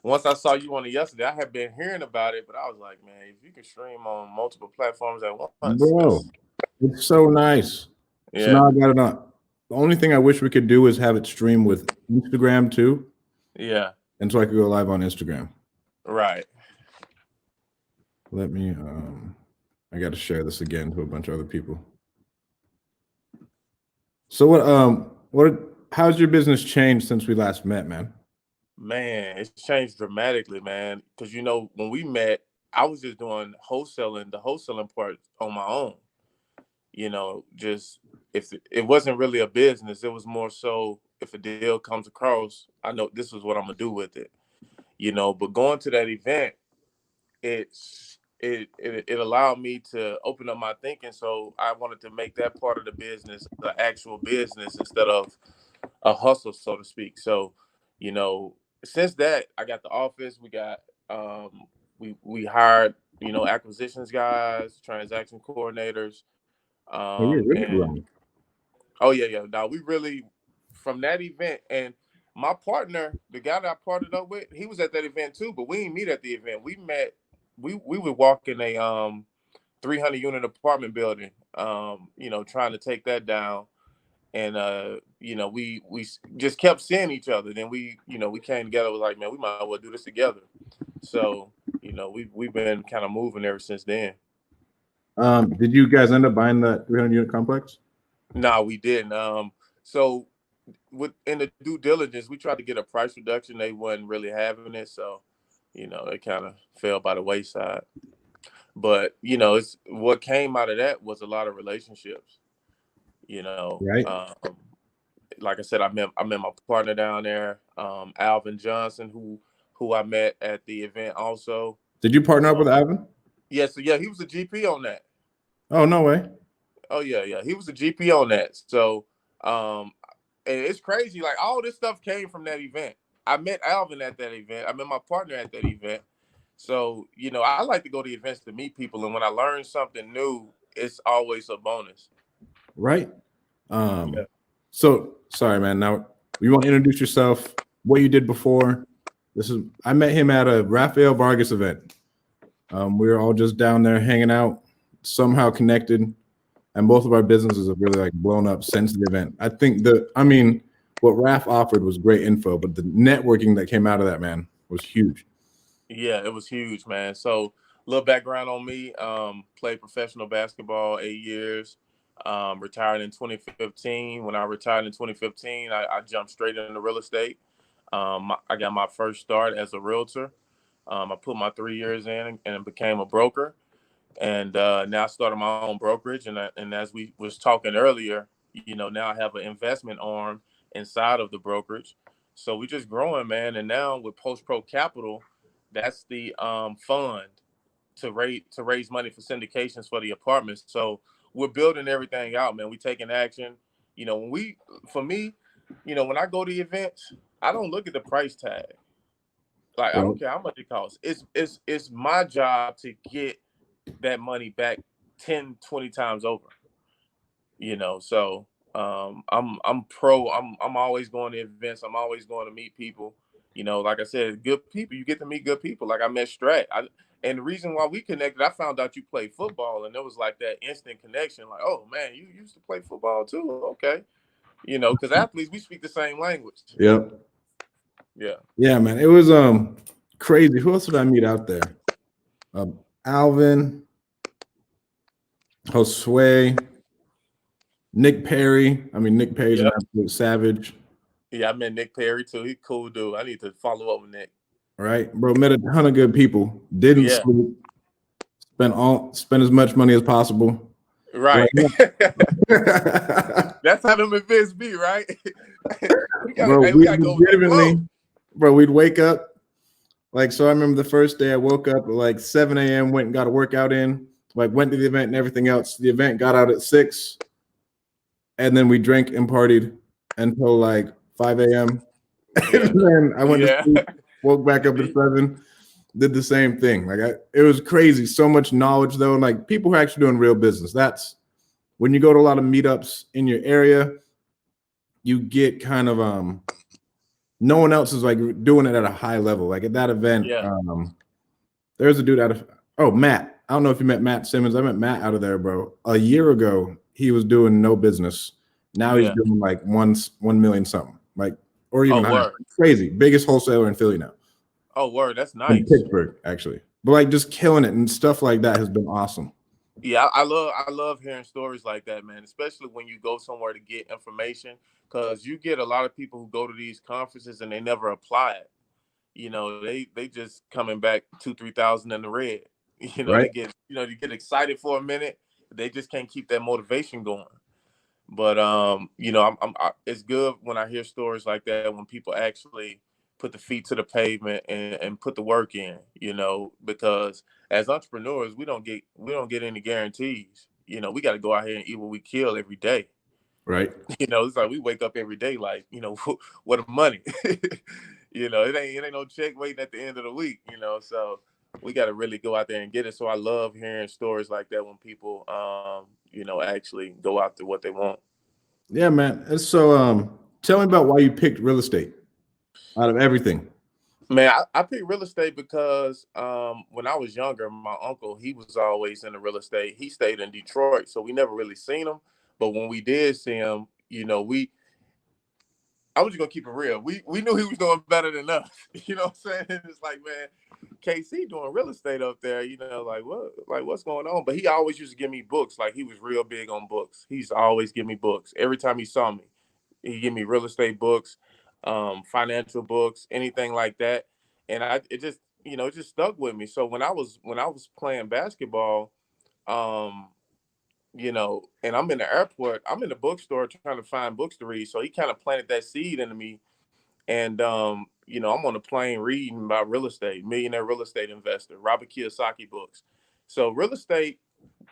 once I saw you on it yesterday, I had been hearing about it, but I was like, man, if you can stream on multiple platforms at once, Bro, it's so nice. So yeah, now I got it on. The only thing I wish we could do is have it stream with Instagram too, yeah, and so I could go live on Instagram. right. Let me. I got to share this again to a bunch of other people. So what? How's your business changed since we last met, man? Man, it's changed dramatically, man. Because when we met, I was just doing the wholesaling part on my own. Just if it wasn't really a business, it was more so if a deal comes across, I know this is what I'm gonna do with it. But going to that event, it allowed me to open up my thinking. So I wanted to make that part of the business the actual business instead of a hustle, so to speak. So, since that I got the office, we got we hired acquisitions guys, transaction coordinators, Oh, you're really and growing. oh yeah. Now we really from that event and my partner, the guy that I partnered up with, he was at that event too, but we didn't meet at the event. We met. We would walk in a 300 unit apartment building, trying to take that down, and we just kept seeing each other. Then we came together. Was like, man, we might as well do this together. So we've been kind of moving ever since then. Did you guys end up buying that 300 unit complex? No, we didn't. So in the due diligence, we tried to get a price reduction. They wasn't really having it, so it kind of fell by the wayside. But it's what came out of that was a lot of relationships. You know, Right. um, like I said, I met my partner down there, Alvin Johnson, who I met at the event also. Did you partner up with Ivan? Yeah, so yeah, he was a GP on that. Oh, no way. Oh yeah, he was a GP on that. So, and it's crazy. Like all this stuff came from that event. I met Alvin at that event. I met my partner at that event. So, I like to go to events to meet people, and when I learn something new, it's always a bonus. Right. Yeah. So sorry, man. Now you want to introduce yourself, what you did before. I met him at a Rafael Vargas event. We were all just down there hanging out, somehow connected, and both of our businesses have really like blown up since the event. I think what Raf offered was great info, but the networking that came out of that, man, was huge. Yeah, it was huge, man. So, little background on me. Played professional basketball 8 years. Retired in 2015. When I retired in 2015, I jumped straight into real estate. I got my first start as a realtor. I put my 3 years in and became a broker. And now I started my own brokerage. And as we was talking earlier, now I have an investment arm inside of the brokerage. So we just growing, man. And now with Post Pro Capital, that's the fund to raise money for syndications for the apartments. So we're building everything out, man. We taking action. For me, when I go to events, I don't look at the price tag. Like I Well, don't care how much it costs. It's my job to get that money back 10, 20 times over. So I'm always going to events. I'm always going to meet people. Like I said, good people. You get to meet good people. Like I met Strat. And the reason why we connected, I found out you play football, and it was like that instant connection. Like, oh man, you used to play football too. Okay, because athletes we speak the same language. yep. Yeah. Yeah, man. It was crazy. Who else did I meet out there? Alvin, Josue, Nick Perry. I mean, Nick Perry's an Yep. absolute savage. Yeah, I met Nick Perry too. He's cool dude. I need to follow up with Nick. Right, bro. Met a ton of good people. Didn't Yeah. sleep. Spent as much money as possible. Right. Right. That's how them events be, right? Bro, We we gotta go with the legitimately, flow. bro, we'd wake up. Like, so I remember the first day I woke up at like 7 a.m., went and got a workout in, like went to the event and everything else. The event got out at 6, and then we drank and partied until like 5 a.m. Yeah. And then I went to Yeah. sleep, woke back up at 7, did the same thing. It was crazy. So much knowledge though. And like people who are actually doing real business. That's when you go to a lot of meetups in your area, you get kind of no one else is like doing it at a high level. Like at that event, Yeah. there's a dude out of Matt. I don't know if you met Matt Simmons. I met Matt out of there, bro. A year ago, he was doing no business. Now he's Yeah. doing like 1 million something, like or even Oh, higher. word. Crazy, biggest wholesaler in Philly now, Oh, word. That's in nice. Pittsburgh actually. But like just killing it and stuff like that has been awesome. Yeah, I love hearing stories like that, man. Especially when you go somewhere to get information, because you get a lot of people who go to these conferences and they never apply it. They just coming back 2-3 thousand in the red. Right? They get excited for a minute, they just can't keep that motivation going. But it's good when I hear stories like that, when people actually put the feet to the pavement and put the work in. Because as entrepreneurs, we don't get any guarantees. We got to go out here and eat what we kill every day. Right. It's like we wake up every day like, what a money. It ain't no check waiting at the end of the week. So we got to really go out there and get it. So I love hearing stories like that when people, actually go after what they want. Yeah, man. And so, tell me about why you picked real estate out of everything. Man, I picked real estate because when I was younger, my uncle, he was always in the real estate. He stayed in Detroit, so we never really seen him. But when we did see him, I was just gonna keep it real. We knew he was doing better than us. You know what I'm saying? It's like, man, KC doing real estate up there. What's going on? But he always used to give me books. Like he was real big on books. He's always give me books every time he saw me. He give me real estate books, financial books, anything like that. And it just stuck with me. So when I was playing basketball, um, and I'm in the airport, I'm in the bookstore trying to find books to read. So he kind of planted that seed into me. And I'm on a plane reading about real estate, Millionaire Real Estate Investor, Robert Kiyosaki books. So real estate,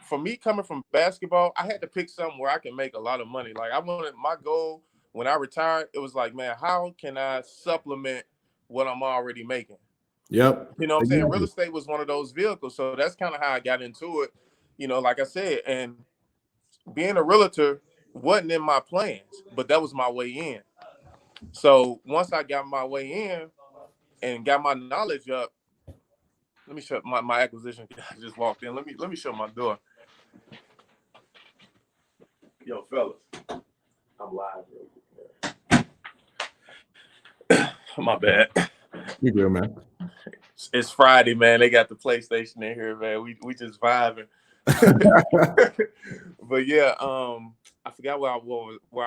for me coming from basketball, I had to pick something where I can make a lot of money. Like I wanted my goal when I retired, it was like, man, how can I supplement what I'm already making? Yep. You know what I'm saying? Real Exactly. estate was one of those vehicles. So that's kind of how I got into it, like I said. And being a realtor wasn't in my plans, but that was my way in. So once I got my way in and got my knowledge up, let me shut my acquisition guy just walked in. Let me shut my door. Yo, fellas, I'm live. My bad. You good, man. It's Friday, man. They got the PlayStation in here, man. We just vibing. But yeah, I forgot where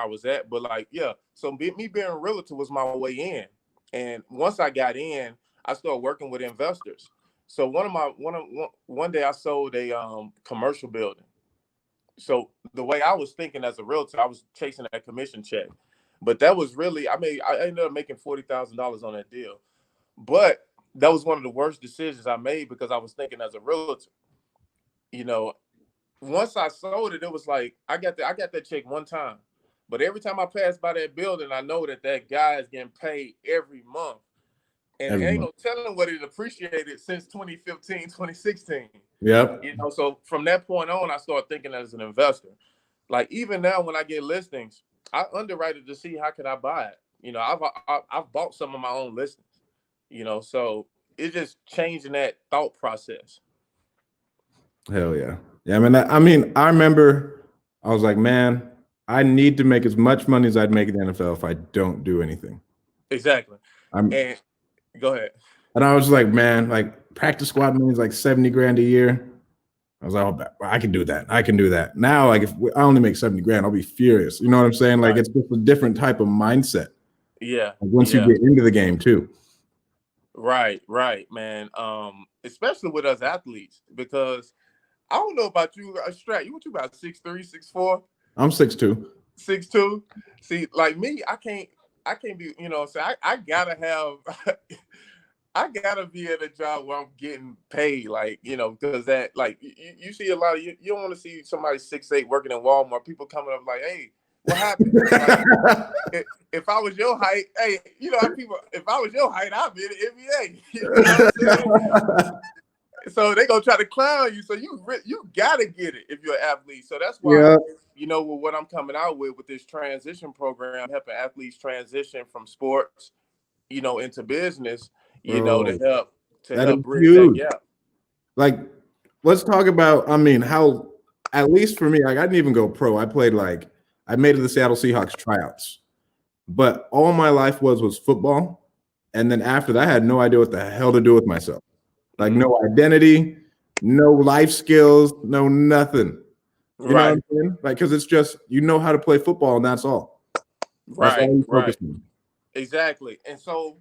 I was at, but like, yeah. So me being a realtor was my way in, and once I got in, I started working with investors. So one day I sold a commercial building. So the way I was thinking as a realtor, I was chasing that commission check, but that was really I ended up making $40,000 on that deal, but that was one of the worst decisions I made because I was thinking as a realtor. You know, Once I sold it, it was like I got that check one time, but every time I pass by that building, I know that guy is getting paid every month, and Every ain't month. no telling what it appreciated since 2015, 2016. Yep. So from that point on, I started thinking as an investor. Like even now, when I get listings, I underwrite it to see how can I buy it. I've bought some of my own listings. So it's just changing that thought process. Hell yeah. Yeah, I mean, I remember I was like, man, I need to make as much money as I'd make in the NFL if I don't do anything. Exactly. I'm And go ahead. and I was like, man, like practice squad means like 70 grand a year. I was like, oh, I can do that. I can do that. Now, like if I only make 70 grand, I'll be furious. You know what I'm saying? Like Right. it's just a different type of mindset. Yeah. Like once you Yeah. get into the game too. Right. Right, man. Especially with us athletes, because I don't know about you, Strat. You what you about 6'3", 6'4"? I'm 6'2". 6'2". See, like me, I can't be, so I gotta have I gotta be at a job where I'm getting paid, like, because that, like, you see a lot of, you don't want to see somebody 6'8" working in Walmart, people coming up like, hey, what happened? Like, if I was your height, hey, how people, if I was your height, I'd be in the NBA. You know what I'm saying? So they gonna try to clown you. So you gotta get it if you're an athlete. So that's why, Yeah. with what I'm coming out with this transition program, helping athletes transition from sports into business, to bro. help That is bridge that huge. gap. Like, let's talk about. I mean, how at least for me, like I didn't even go pro. I played like I made it to the Seattle Seahawks tryouts, but all my life was football. And then after that, I had no idea what the hell to do with myself. Like Mhm. no identity, no life skills, no nothing. You know what Right, I'm saying? Like, because it's just you know how to play football, and that's all. That's all right, you focus right. on. Exactly. And so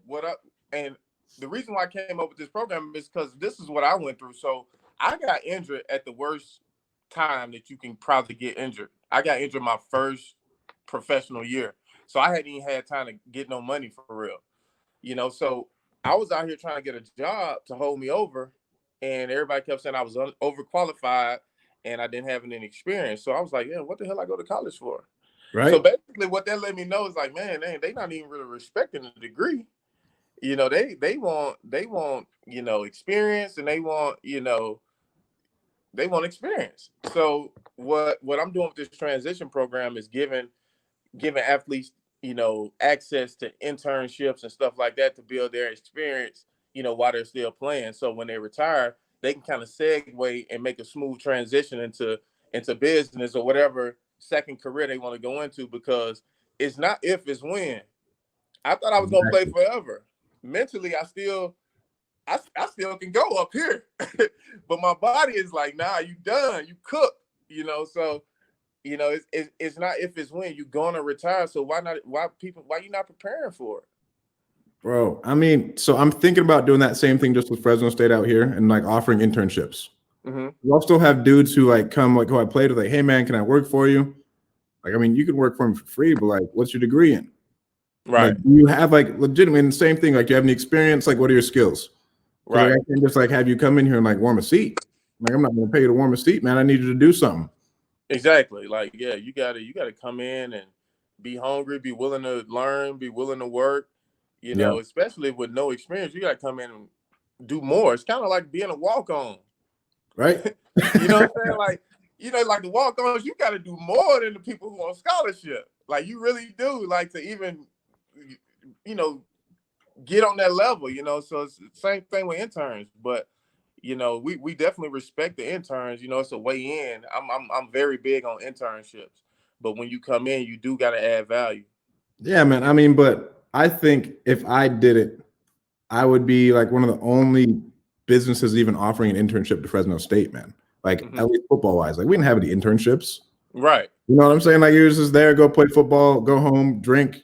and the reason why I came up with this program is because this is what I went through. So I got injured at the worst time that you can probably get injured. I got injured my first professional year. So I hadn't even had time to get no money for real. So I was out here trying to get a job to hold me over, and everybody kept saying I was overqualified and I didn't have any experience. So I was like, yeah, what the hell I go to college for? So Right? basically, what that let me know is like, man, they not even really respecting the degree. They want experience, and they want experience. So what I'm doing with this transition program is giving athletes access to internships and stuff like that to build their experience while they're still playing. So when they retire, they can kind of segue and make a smooth transition into business or whatever second career they want to go into, because it's not if, it's when. I thought I was gonna play Exactly. forever. Mentally, I still can go up here, but my body is like, nah, you done, you cooked. So it's not if, it's when. You're gonna retire. So why you not preparing for it? Bro, I mean, so I'm thinking about doing that same thing just with Fresno State out here and like offering internships. Mm-hmm. We will still have dudes who like come like who I played with, like, hey man, can I work for you? Like, I mean, you can work for me for free, but like, what's your degree in? Like, Right, do you have like legitimate and the same thing? Like, do you have any experience? Like, what are your skills? Because like right. I can't just like have you come in here and like warm a seat. Like, I'm not gonna pay you to warm a seat, man. I need you to do something. Exactly. Like, yeah, you gotta come in and be hungry, be willing to learn, be willing to work. Yeah. Especially with no experience, you gotta come in and do more. It's kind of like being a walk on. Right. You know what I'm saying? Like, like the walk-ons, you got to do more than the people who on scholarship. Like, you really do, like, to even, you know, get on that level. So it's the same thing with interns, but we definitely respect the interns. It's a way in. I'm very big on internships, but when you come in, you do got to add value. Yeah, man. I mean, but I think if I did it, I would be like one of the only businesses even offering an internship to Fresno State, man. Like Hmm. at least football wise. Like we didn't have any internships. Right. You know what I'm saying? Like you was just there, go play football, go home, drink,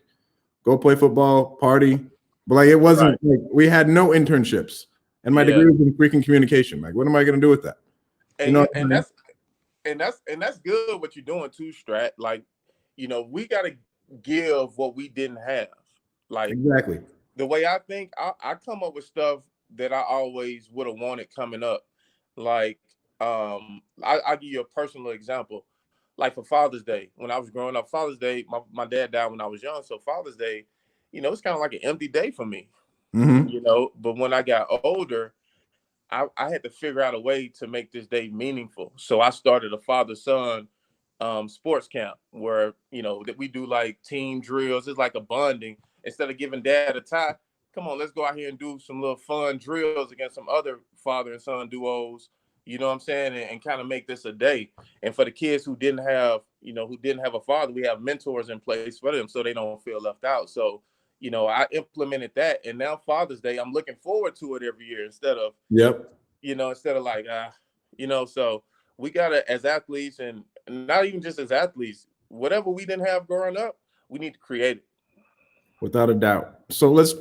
go play football, party. But like it Right. wasn't like we had no internships. And my Yeah. degree was in freaking communication. Like, what am I gonna do with that? You And know yeah, what I'm and saying? that's good what you're doing too, Strat. Like, we got to give what we didn't have. Like, Exactly. the way I think, I come up with stuff that I always would have wanted coming up. Like, I'll give you a personal example. Like for Father's Day, when I was growing up, Father's Day, my dad died when I was young. So Father's Day, it's kind of like an empty day for me, Mm-hmm. But when I got older, I had to figure out a way to make this day meaningful. So I started a father-son sports camp where that we do like team drills. It's like a bonding. Instead of giving dad a tie, come on, let's go out here and do some little fun drills against some other father and son duos. You know what I'm saying? And kind of make this a day. And for the kids who didn't have a father, we have mentors in place for them so they don't feel left out. So I implemented that, and now Father's Day, I'm looking forward to it every year Yep. instead of like So we gotta, as athletes, and not even just as athletes, whatever we didn't have growing up, we need to create it. Without a doubt. So let's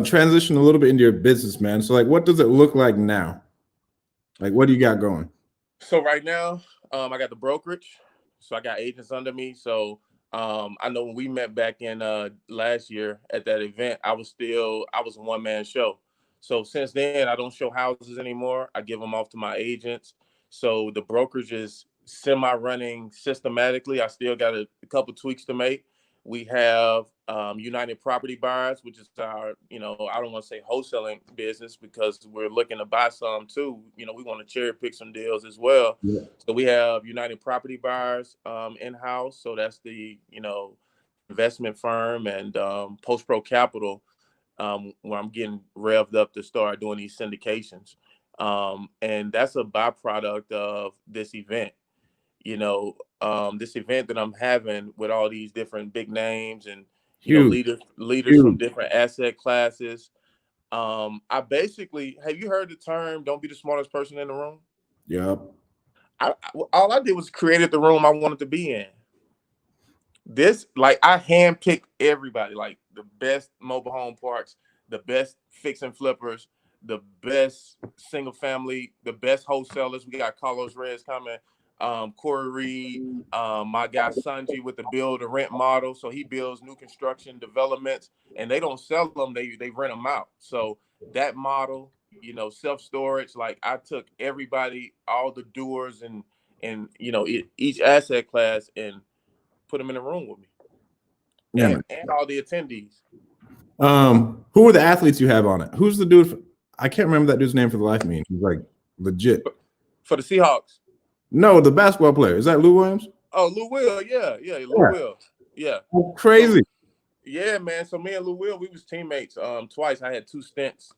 transition a little bit into your business, man. So like, what does it look like now? Like, what do you got going? So right now, I got the brokerage. So I got agents under me. So I know when we met back in last year at that event, I was a one-man show. So since then, I don't show houses anymore. I give them off to my agents. So the brokerage is semi-running systematically. I still got a couple tweaks to make. We have United Property Buyers, which is our, I don't want to say wholesaling business, because we're looking to buy some too. We want to cherry pick some deals as well. Yeah. So we have United Property Buyers in house. So that's the investment firm, and Post Pro Capital where I'm getting revved up to start doing these syndications. And that's a byproduct of this event. This event that I'm having with all these different big names and Huge, leaders from huge. different asset classes. I basically have you heard the term "Don't be the smartest person in the room"? Yep. All I did was created the room I wanted to be in. This like I handpicked everybody, like the best mobile home parks, the best fix and flippers, the best single family, the best wholesalers. We got Carlos Reyes coming, Corey Reed, my guy Sanji with the build to rent model. So he builds new construction developments, and they don't sell them; they rent them out. So that model, self storage. Like I took everybody, all the doers, and each asset class and put them in the room with me, Yeah, and man. all the attendees. Who are the athletes you have on it? Who's the dude? I can't remember that dude's name for the life of me. He's like legit. For the Seahawks. No, the basketball player. Is that Lou Williams? Oh, Lou Will, yeah, Lou Yeah. Will, yeah. That's So crazy. yeah, man. So me and Lou Will, we was teammates twice. I had two stints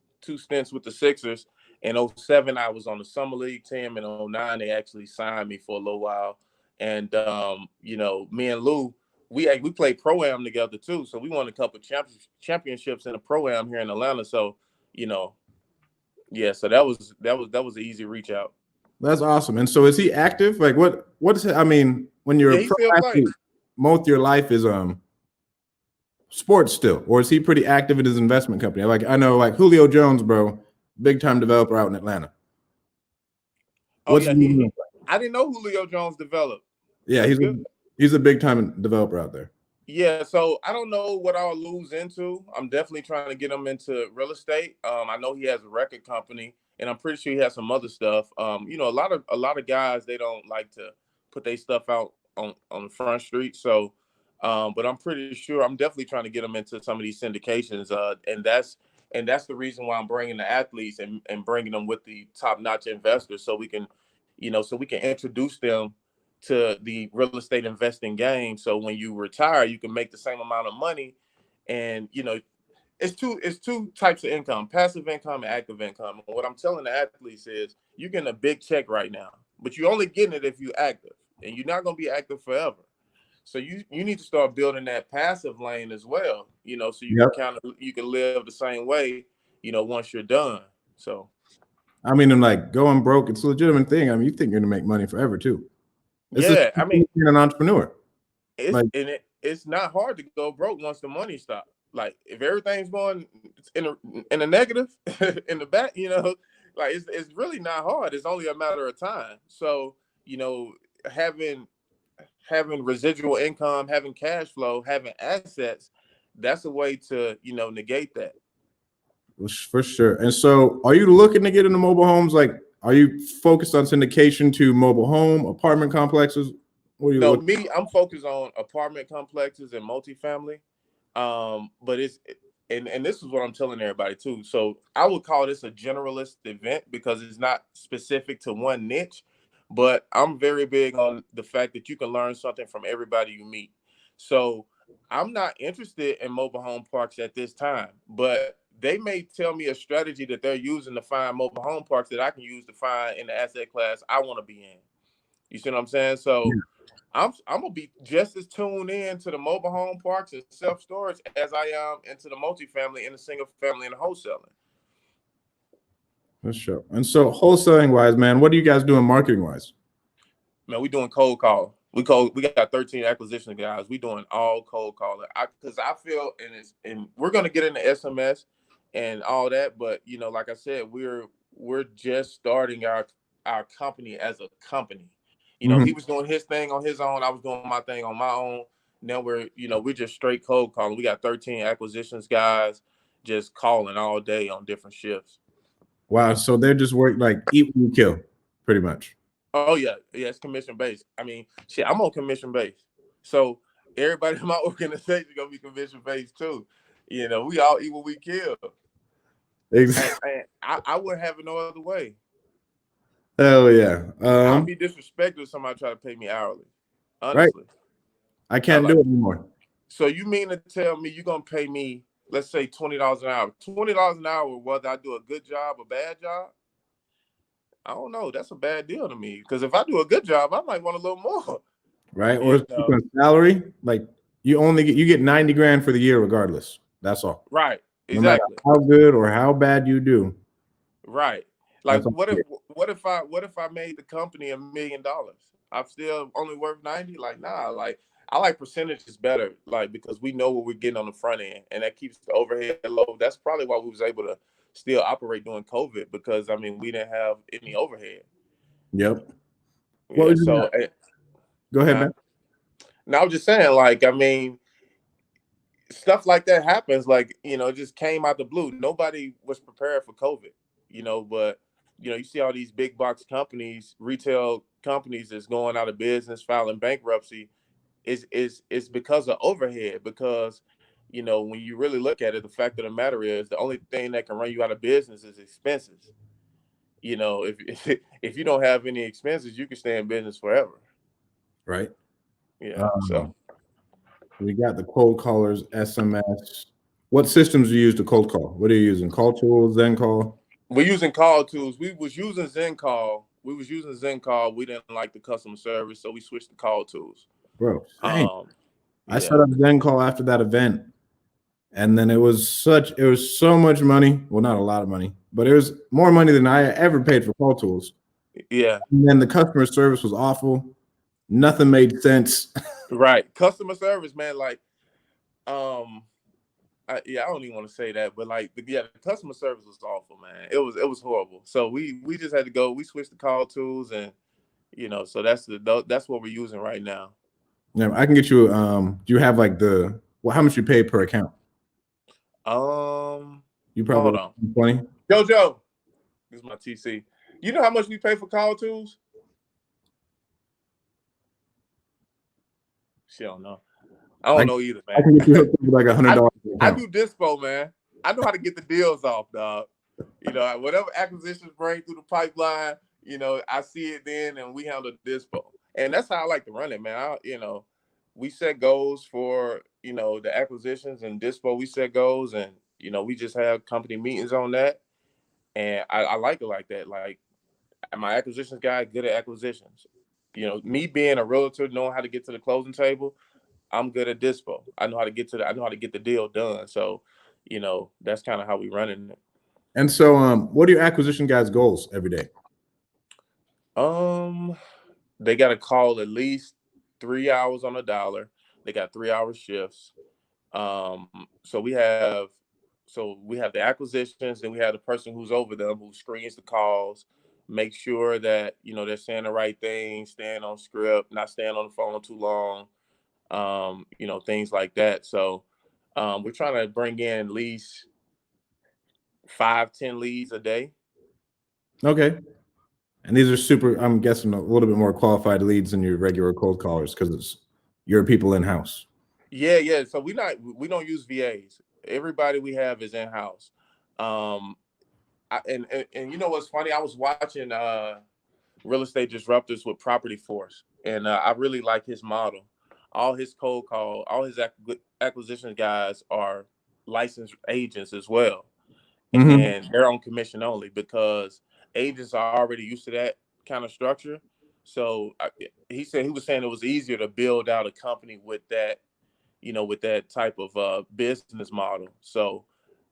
with the Sixers. In '07, I was on the summer league team. In '09, they actually signed me for a little while. And me and Lou, we played pro-am together too. So we won a couple championships in the pro-am here in Atlanta. So, you know, yeah, so that was an easy reach out. That's awesome. And so is he active? Like what's I mean, when you're Yeah, a he pro still athlete, plays. most of your life is sports still, or is he pretty active in his investment company? Like I know like Julio Jones, bro, big time developer out in Atlanta. Oh What's yeah, I didn't know Julio Jones developed. yeah, That's good. he's a big time developer out there. Yeah, so I don't know what I'll lose into. I'm definitely trying to get him into real estate. I know he has a record company, and I'm pretty sure he has some other stuff. A lot of guys they don't like to put their stuff out on the front street. So, but I'm pretty sure I'm definitely trying to get him into some of these syndications. And that's the reason why I'm bringing the athletes and bringing them with the top notch investors, so we can, so we can introduce them to the real estate investing game. So when you retire, you can make the same amount of money. And it's two types of income: passive income and active income. And what I'm telling the athletes is you're getting a big check right now, but you're only getting it if you're active, and you're not going to be active forever. So you need to start building that passive lane as well, so you can Yep. you can live the same way, once you're done. So I mean, and like going broke, it's a legitimate thing. I mean, you think you're gonna make money forever too. It's the yeah, I same mean, thing as being an entrepreneur. Like, it's not hard to go broke once the money stops. Like if everything's going in a negative in the back, like it's really not hard. It's only a matter of time. So you know, having having residual income, having cash flow, having assets, that's a way to negate that. for sure. And so, are you looking to get into mobile homes? Like, are you focused on syndication to mobile home, apartment complexes? What are you No, looking? me, I'm focused on apartment complexes and multifamily. But and this is what I'm telling everybody too. So I would call this a generalist event because it's not specific to one niche, but I'm very big on the fact that you can learn something from everybody you meet. So I'm not interested in mobile home parks at this time, but they may tell me a strategy that they're using to find mobile home parks that I can use to find in the asset class I want to be in. You see what I'm saying? So I'm gonna be just as tuned in to the mobile home parks and self storage as I am into the multifamily and the single family and the wholesaling. For sure. And so, wholesaling wise, man, what are you guys doing marketing wise? Man, we doing cold call. We got 13 acquisition guys. We doing all cold calling. Because I feel and we're gonna get into SMS and all that, but like I said, we're just starting our company as a company. He Mhm. was doing his thing on his own. I was doing my thing on my own. Now we're just straight cold calling. We got 13 acquisitions guys just calling all day on different shifts. Wow. So they're just work like eat when you kill, pretty much. Oh yeah, it's commission based. I mean, shit, I'm on commission based. So everybody in my organization gonna be commission based too. We all eat what we kill. And, Exactly. and I wouldn't have it no other way. Hell yeah. I'll be disrespected if somebody try to pay me hourly. Right. Honestly. I I can't do like it anymore. so you mean to tell me you're gonna pay me let's say $20 an hour. $20 an hour, whether I do a good job or bad job, I don't know. That's a bad deal to me. Because if I do a good job, I might want a little more. Right? Or You it's know, a salary. Like you get 90 grand for the year regardless. That's all. right? No matter Exactly. how good or how bad you do, Right. Like that's all. what if I made the company $1 million? I'm still only worth 90? Like, nah, like I like percentages better, like because we know what we're getting on the front end and that keeps the overhead low. That's probably why we was able to still operate during COVID because I mean we didn't have any overhead. Yep. What Yeah, was you so got? Go ahead, huh? man. Now I'm just saying, like, I mean, stuff like that happens, like, it just came out the blue. Nobody was prepared for COVID, but you see all these big box companies, retail companies that's going out of business, filing bankruptcy, is because of overhead, because when you really look at it, the fact of the matter is the only thing that can run you out of business is expenses. If if you don't have any expenses, you can stay in business forever. Right. Yeah, so Um, we got the cold callers, SMS. What systems do you use to cold call? What are you using? Call tools, then call? we're using call tools. We was using Zen call. We was using Zen call. We didn't like the customer service, so we switched to call tools. Bro, same. Um, I set yeah, up Zen call after that event. And then it was so much money. Well, not a lot of money, but it was more money than I ever paid for call tools. yeah, And then the customer service was awful. Nothing made sense. right. Customer service, man. Like, um, I don't even want to say that, but like, the customer service was awful, man. It was horrible. So we just had to go. We switched to call tools, and so that's what we're using right now. Yeah, I can get you. Do you have like how much you pay per account? Um, You hold probably on, 20. JoJo. This is my TC. You know how much we pay for call tools? She don't know. I I, don't know either, I man. can get you hooked up with like I $100 per I account. do dispo, man. I know how to get the deals off, dog. Whatever acquisitions bring through the pipeline, I see it then, and we handle dispo, and that's how I like to run it, man. We set goals for the acquisitions and dispo. We set goals, and we just have company meetings on that, and I like it like that. Like my acquisitions guy, good at acquisitions. Me being a realtor, knowing how to get to the closing table, I'm good at dispo. I know how to get the deal done. So, that's kind of how we running it. And so, what are your acquisition guys' goals every day? Um, they got to call at least 3 hours on a dollar. They got 3 hour shifts. Um, so we have, so we have the acquisitions, then we have the person who's over them who screens the calls, make sure that they're saying the right thing, staying on script, not staying on the phone too long, things like that. So we're trying to bring in at least 5-10 leads a day. Okay. And these are super, I'm guessing, a little bit more qualified leads than your regular cold callers because it's your people in house. Yeah, yeah. So we don't use VAs. Everybody we have is in house. Um, and you know what's funny? I was watching Real Estate Disruptors with Property Force, and I really like his model. All his acquisition guys are licensed agents as well, Hmm. and they're on commission only because agents are already used to that kind of structure. So he was saying it was easier to build out a company with that, with that type of business model. So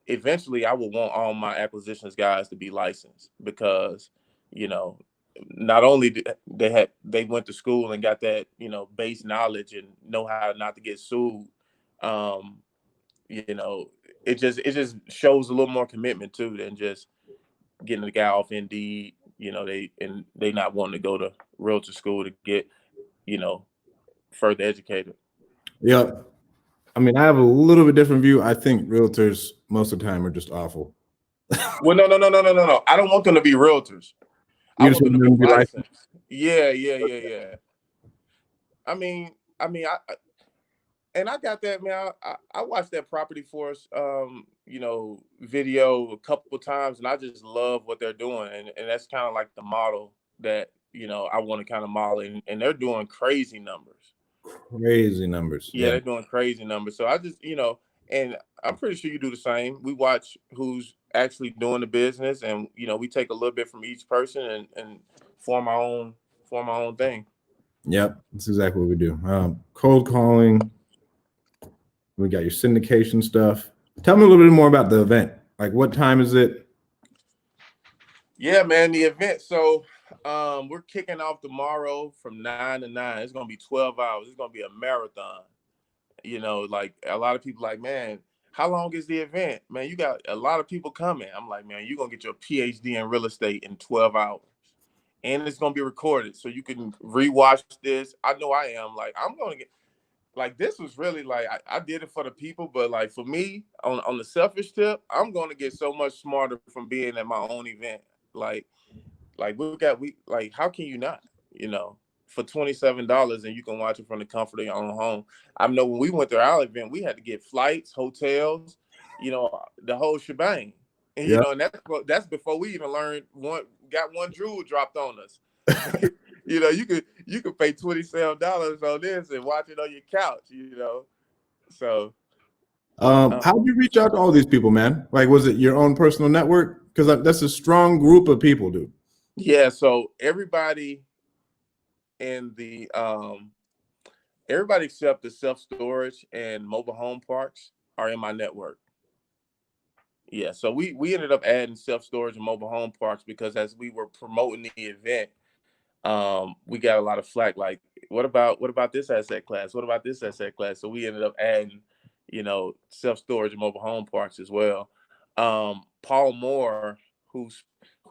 eventually, I would want all my acquisitions guys to be licensed because, you know, not only they went to school and got that base knowledge and know how not to get sued. Um, you know, it just shows a little more commitment too than just getting the guy off Indeed. They not wanting to go to realtor school to get you know further educated. Yep. I mean, I have a little bit different view. I think realtors most of the time are just awful. Well, no, no, no, no, no, no, no. I don't want them to be realtors. I You just want them want to be them to be licensed. licensed. Yeah, yeah, yeah, yeah. I mean, and I got that, man. I watched that Property Force, video a couple times, and I just love what they're doing, and that's kind of like the model that I want to kind of model, and they're doing crazy numbers. Crazy numbers. Yeah, Yeah. they're doing crazy numbers. So I just, and I'm pretty sure you do the same. We watch who's actually doing the business, and we take a little bit from each person and form our own thing. Yep, that's exactly what we do. Cold calling. We got your syndication stuff. Tell me a little bit more about the event. Like, what time is it? Yeah, man, the event. So, we're kicking off tomorrow from 9 to 9. It's gonna be 12 hours. It's gonna be a marathon. Like a lot of people, like, man, how long is the event? Man, you got a lot of people coming. I'm like, man, you're gonna get your PhD in real estate in 12 hours, and it's gonna be recorded, so you can rewatch this. I know I am. Like, I'm gonna get like this was really like I did it for the people, but like for me on the selfish tip, I'm gonna get so much smarter from being at my own event. Like we like how can you not? For $27 and you can watch it from the comfort of your own home. I know when we went to our event, we had to get flights, hotels, the whole shebang. And Yeah. and that's before we even learned got one jewel dropped on us. You could pay $27 on this and watch it on your couch. So How did you reach out to all these people, man? Like, was it your own personal network? Because that's a strong group of people, dude. yeah, so in the everybody except the self-storage and mobile home parks are in my network. Yeah, so we ended up adding self-storage and mobile home parks because as we were promoting the event, we got a lot of flack. Like, what about this asset class? What about this asset class? So we ended up adding, self-storage and mobile home parks as well. Paul Moore, who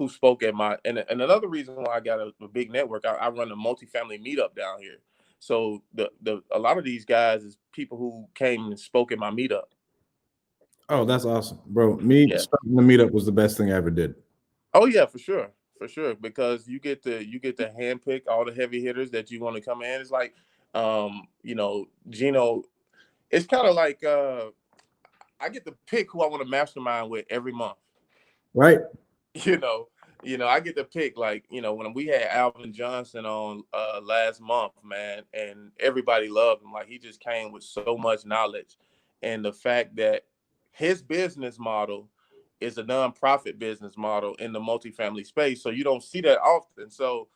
spoke at my and another reason why I got a big network, I run a multifamily meetup down here. So the a lot of these guys is people who came and spoke at my meetup. Oh, that's awesome, bro. Me Yeah. starting the meetup was the best thing I ever did. Oh yeah, for sure, because you get to handpick all the heavy hitters that you want to come in. It's like, Gino. It's kind of like I get to pick who I want to mastermind with every month. Right? you know I get to pick, like, when we had Alvin Johnson on last month, man, and everybody loved him. Like, he just came with so much knowledge, and the fact that his business model is a nonprofit business model in the multifamily space, so you don't see that often. So,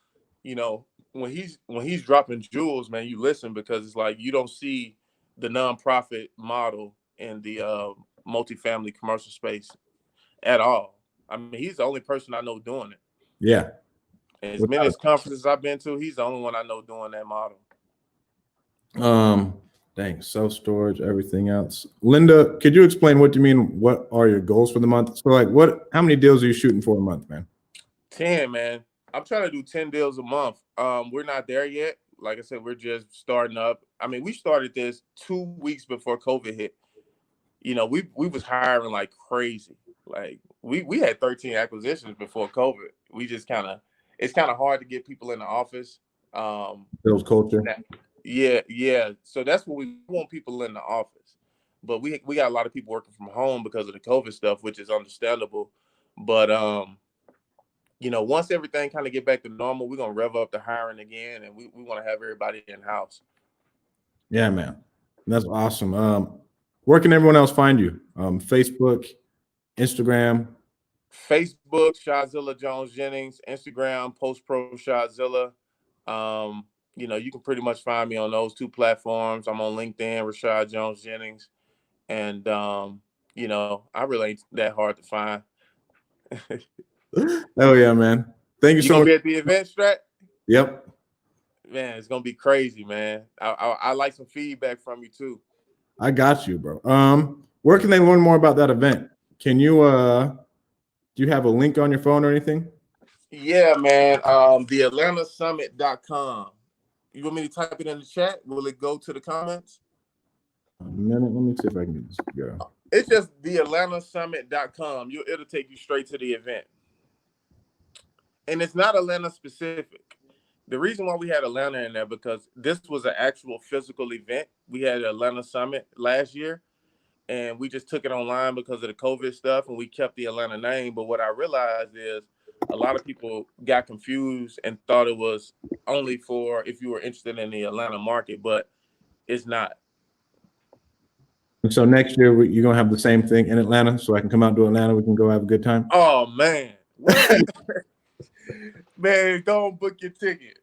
when he's dropping jewels, man, you listen, because it's like you don't see the nonprofit model in the multifamily commercial space at all. I mean, he's the only person I know doing it. Yeah. As many Without as conferences I've been to, he's the only one I know doing that model. dang, self storage, everything else. Linda, could you explain what you mean? What are your goals for the month? So, like, how many deals are you shooting for a month, man? 10, man. I'm trying to do 10 deals a month. We're not there yet. Like I said, we're just starting up. I mean, we started this 2 weeks before COVID hit. We was hiring like crazy. Like, we had 13 acquisitions before COVID. We just it's kind of hard to get people in the office. Sales culture. Yeah, yeah. So that's what we want, people in the office. But we got a lot of people working from home because of the COVID stuff, which is understandable. But once everything kind of get back to normal, we're gonna rev up the hiring again, and we want to have everybody in house. Yeah, man. That's awesome. Where can everyone else find you? Facebook, Instagram. Facebook, Shadzilla Jones Jennings. Instagram, Post Pro Shadzilla. You can pretty much find me on those two platforms. I'm on LinkedIn, Rashad Jones Jennings, and I really ain't that hard to find. Oh yeah, man. Thank you You so gonna much. be at the event, Strat? Yep, Man, it's gonna be crazy, man. I like some feedback from you too. I got you, bro. Where can they learn more about that event? Can you do you have a link on your phone or anything? Yeah, man. TheAtlantaSummit.com. You want me to type it in the chat? Will it go to the comments? A minute. Let me see if I can get this to go. It's just TheAtlantaSummit.com. It'll take you straight to the event. And it's not Atlanta specific. The reason why we had Atlanta in there, because this was an actual physical event. We had Atlanta Summit last year, and we just took it online because of the COVID stuff, and we kept the Atlanta name. But what I realized is a lot of people got confused and thought it was only for if you were interested in the Atlanta market, but it's not. And so next year you're gonna have the same thing in Atlanta, so I can come out to Atlanta. We can go have a good time. Oh man, what? Man, go and book your ticket.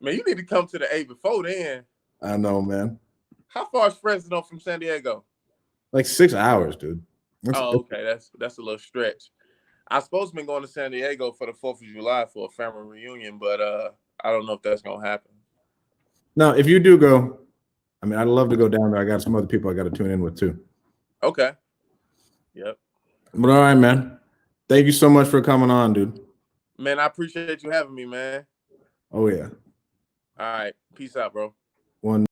Man, you need to come to the A before then. I know, man. How far is Fresno from San Diego? Like 6 hours, dude. Okay, that's a little stretch. I supposed to be going to San Diego for the 4th of July for a family reunion, but I don't know if that's gonna happen. No, if you do go, I mean, I'd love to go down there. I got some other people I got to tune in with too. Okay. Yep. But all right, man. Thank you so much for coming on, dude. Man, I appreciate you having me, man. Oh yeah. All right. Peace out, bro. One.